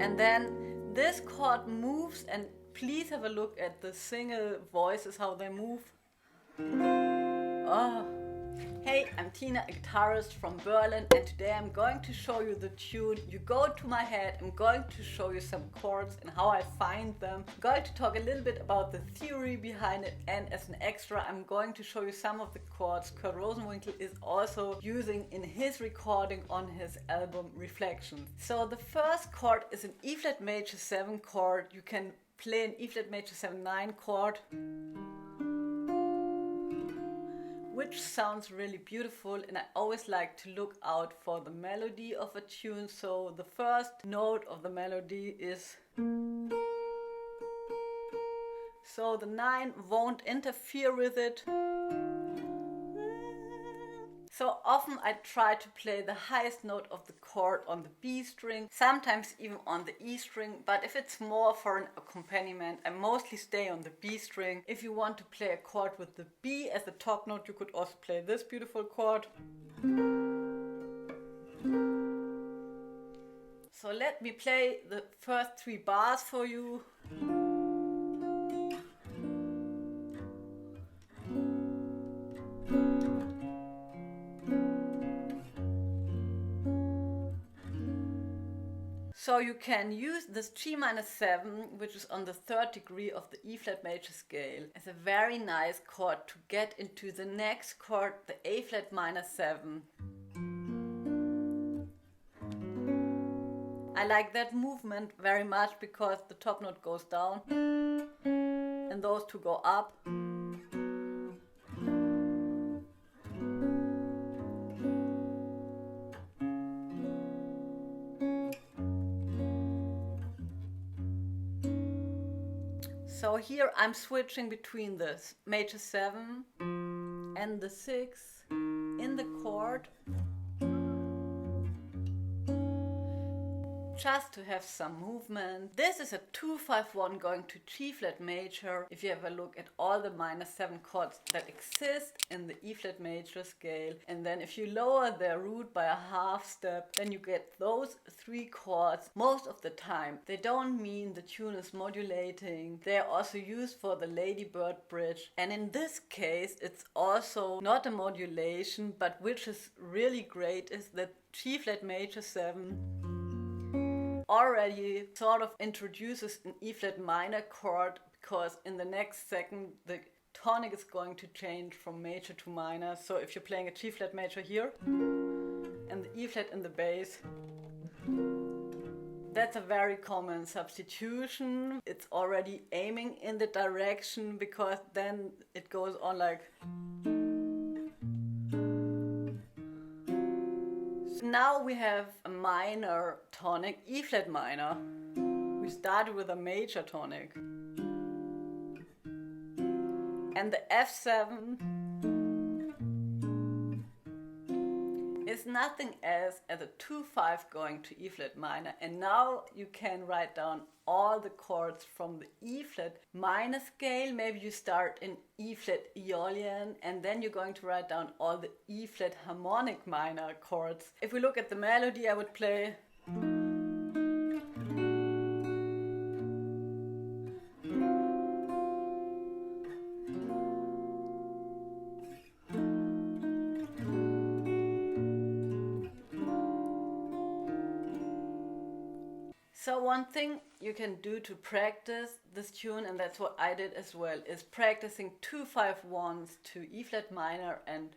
And then this chord moves, and please have a look at the single voices, how they move. Oh. Hey, I'm Tina, a guitarist from Berlin, and today I'm going to show you the tune You Go To My Head. I'm going to show you some chords and how I find them. I'm going to talk a little bit about the theory behind it, and as an extra I'm going to show you some of the chords Kurt Rosenwinkel is also using in his recording on his album Reflections. So the first chord is an E flat major 7 chord. You can play an E flat major 7 9 chord, which sounds really beautiful, and I always like to look out for the melody of a tune. So the first note of the melody is, so the 9 won't interfere with it. So often I try to play the highest note of the chord on the B string, sometimes even on the E string, but if it's more for an accompaniment, I mostly stay on the B string. If you want to play a chord with the B as the top note, you could also play this beautiful chord. So let me play the first 3 bars for you. So you can use this G-7, which is on the 3rd degree of the E flat major scale, as a very nice chord to get into the next chord, the A flat minor 7. I like that movement very much because the top note goes down and those two go up. So here I'm switching between the major 7 and the 6 in the chord, just to have some movement. This is a 2-5-1 going to G flat major. If you have a look at all the minor 7 chords that exist in the E flat major scale, and then if you lower their root by a half step, then you get those 3 chords most of the time. They don't mean the tune is modulating. They are also used for the Ladybird bridge, and in this case it's also not a modulation, but which is really great is that G flat major 7 already sort of introduces an E flat minor chord, because in the next second the tonic is going to change from major to minor. So if you're playing a G flat major here and the E flat in the bass, that's a very common substitution. It's already aiming in the direction, because then it goes on like. Now we have a minor tonic, E flat minor. We started with a major tonic. And the F7 is nothing else as a 2-5 going to E flat minor. And now you can write down all the chords from the E flat minor scale. Maybe you start in E flat Aeolian, and then you're going to write down all the E flat harmonic minor chords. If we look at the melody, I would play. So one thing you can do to practice this tune, and that's what I did as well, is practicing 2-5-1s to E flat minor and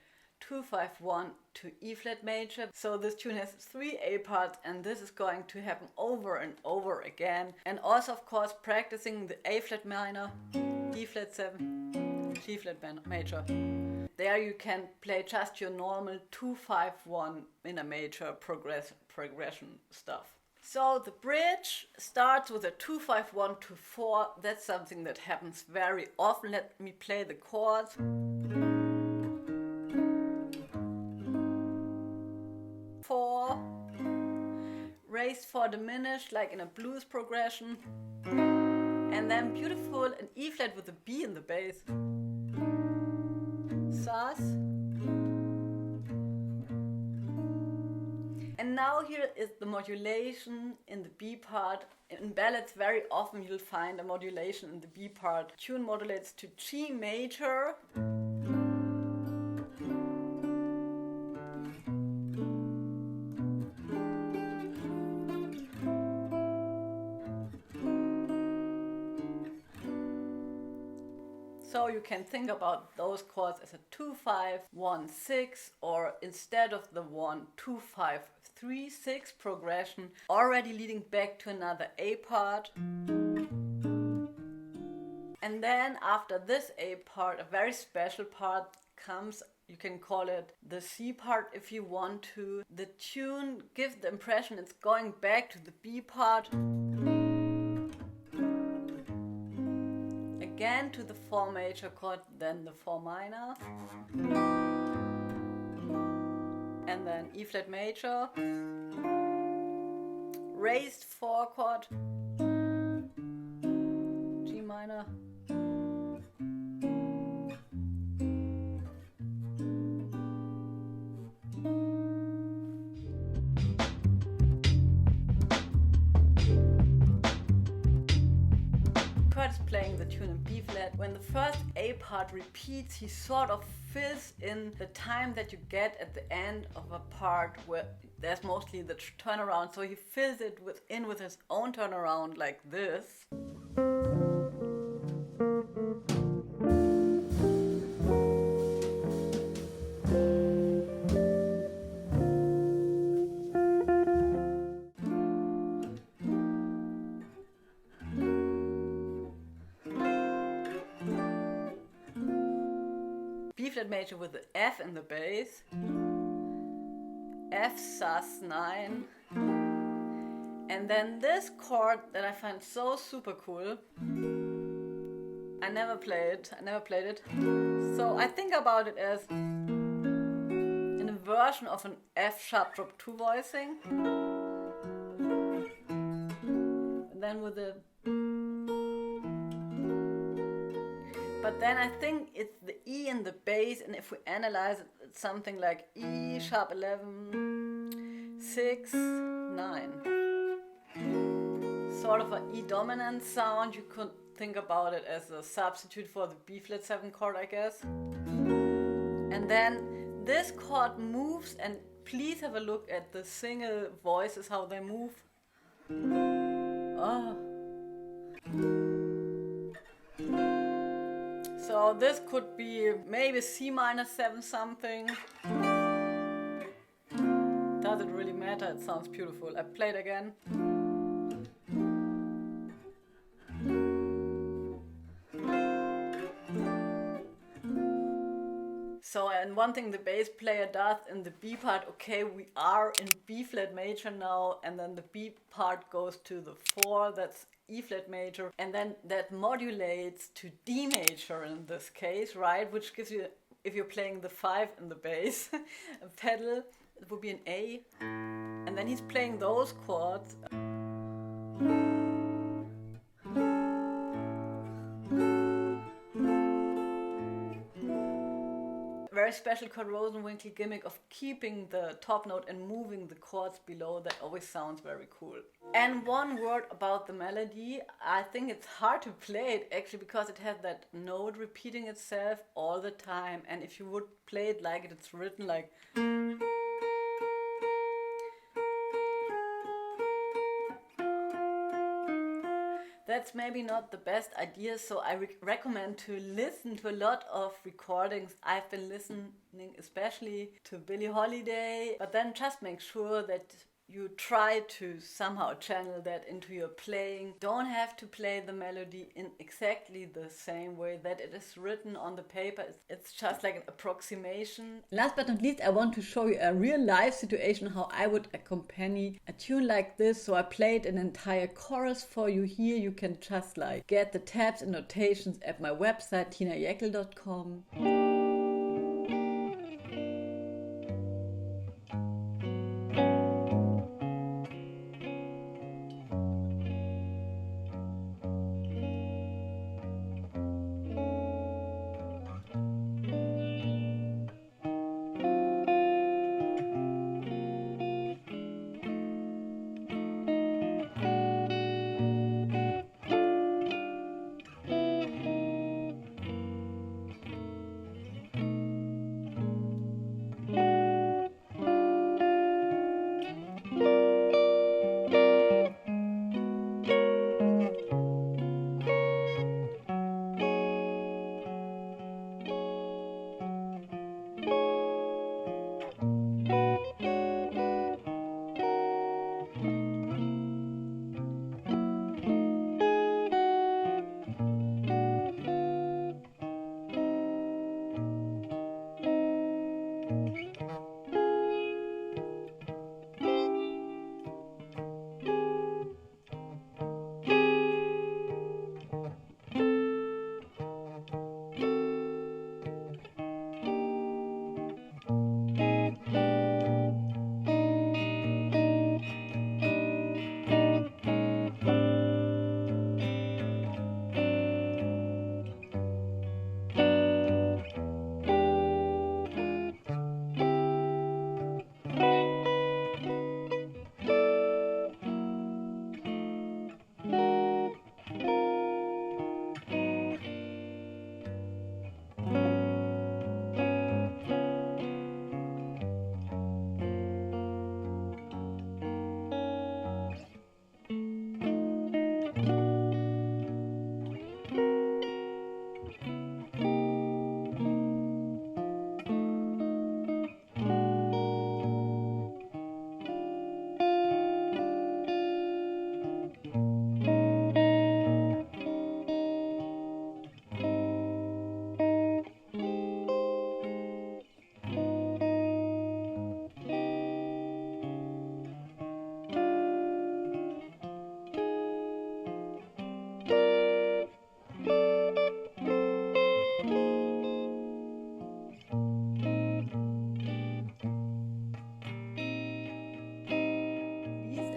2-5-1 to E flat major. So this tune has 3 A parts, and this is going to happen over and over again. And also, of course, practicing the A flat minor, D flat 7, G flat major. There you can play just your normal 2-5-1 in a major progression stuff. So the bridge starts with a 2-5-1 to 4. That's something that happens very often. Let me play the chords. Four, raised 4 diminished like in a blues progression, and then beautiful an E flat with a B in the bass. Sus. And now here is the modulation in the B part. In ballads very often you'll find a modulation in the B part. Tune modulates to G major. So you can think about those chords as a 2-5-1-6, or instead of the 1-2-5-3-6 progression, already leading back to another A part. And then after this A part, a very special part comes. You can call it the C part if you want to. The tune gives the impression it's going back to the B part. Again to the 4 major chord, then the 4 minor, and then E flat major, raised 4 chord, G minor, Kurt is playing the tune in B flat. When the first A part repeats, he sort of fills in the time that you get at the end of a part where there's mostly the turnaround, so he fills it in with his own turnaround like this. B flat major with the F in the bass, F sus 9, and then this chord that I find so super cool. I never played it. So I think about it as in a version of an F sharp drop 2 voicing, and then with the. But then I think it's the E in the bass, and if we analyze it, it's something like E sharp 11, 6, 9. Sort of an E dominant sound. You could think about it as a substitute for the B flat 7 chord, I guess. And then this chord moves, and please have a look at the single voices, how they move. Oh. So this could be maybe C minor 7 something. Does it really matter? It sounds beautiful. I play it again. So, and one thing the bass player does in the B part, okay, we are in B flat major now, and then the B part goes to the 4, that's E flat major, and then that modulates to D major in this case, right? Which gives you, if you're playing the 5 in the bass a pedal, it would be an A, and then he's playing those chords. Very special Kurt Rosenwinkel gimmick of keeping the top note and moving the chords below. That always sounds very cool. And one word about the melody. I think it's hard to play it actually because it has that note repeating itself all the time. And if you would play it like it's written like... That's maybe not the best idea, so I recommend to listen to a lot of recordings. I've been listening especially to Billie Holiday, but then just make sure that you try to somehow channel that into your playing. Don't have to play the melody in exactly the same way that it is written on the paper. It's just like an approximation. Last but not least, I want to show you a real life situation how I would accompany a tune like this. So I played an entire chorus for you here. You can just like get the tabs and notations at my website tinajeckel.com.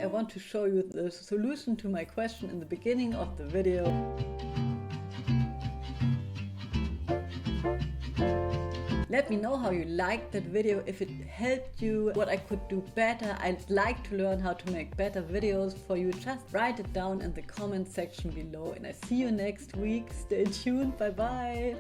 I want to show you the solution to my question in the beginning of the video. Let me know how you liked that video, if it helped you, what I could do better. I'd like to learn how to make better videos for you. Just write it down in the comment section below, and I see you next week. Stay tuned. Bye bye.